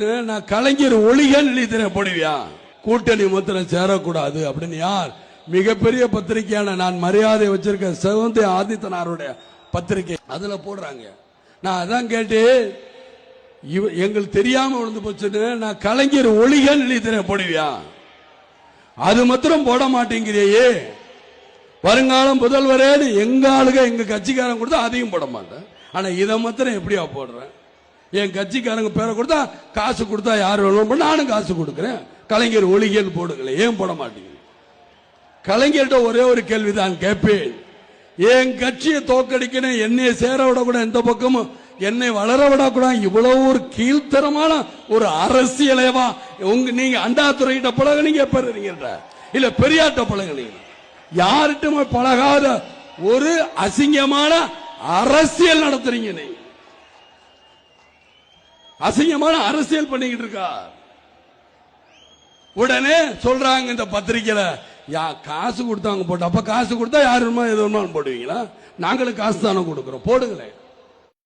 நான் கலைஞர் ஒளிகள் எழுதின போடுவியா கூட்டணி மாத்திரம் சேரக்கூடாது அப்படின்னு யார் மிகப்பெரிய பத்திரிகையான நான் மரியாதை வச்சிருக்க செவந்தி ஆதித்தனாருடைய பத்திரிகை அதுல போடுறாங்க. நான் அதான் கேட்டு எங்களுக்கு தெரியாம விழுந்து போச்சுன்னு நான் கலைஞர் ஒளிகள் எழுதின போடுவியா அது மாத்திரம் போட மாட்டேங்கிறியே வருங்காலம் முதல்வரே எங்க ஆளுக எங்க கட்சிக்காரன் கொடுத்தா அதையும் போட மாட்டேன். ஆனா இதை மாத்திரம் எப்படியா போடுறேன்? என் கட்சிக்காரங்க பேரை கொடுத்தா காசு கொடுத்தா யார் வேணும் நானும் காசு கொடுக்கிறேன். கலைஞர் ஒளிகள் போடுங்களே ஏன் போட மாட்டீங்க? கலைஞர்கிட்ட ஒரே ஒரு கேள்விதான் கேட்பேன். என் கட்சியை தோக்கடிக்கணும் என்னை சேர விடக்கூடாது எந்த பக்கமும் என்னை வளர விடக்கூடாது இவ்வளவு ஒரு கீழ்த்தரமான ஒரு அரசியலேவா நீங்க அண்டாத்துறைகிட்ட பழகுனீங்க பெறுறீங்க இல்ல பெரியாட்ட பழகுனீங்க யார்கிட்ட பழகாத ஒரு அசிங்கமான அரசியல் நடத்துறீங்க. நீங்க அசிங்கமான அரசியல் பண்ணிக்கிட்டு இருக்கா. உடனே சொல்றாங்க இந்த பத்திரிகையில காசு கொடுத்தாங்க போட்டு அப்ப காசு கொடுத்தா யாரு எது வேணுமாலும் போடுவீங்களா? நாங்களும் காசு தானே கொடுக்கிறோம் போடுங்களேன்.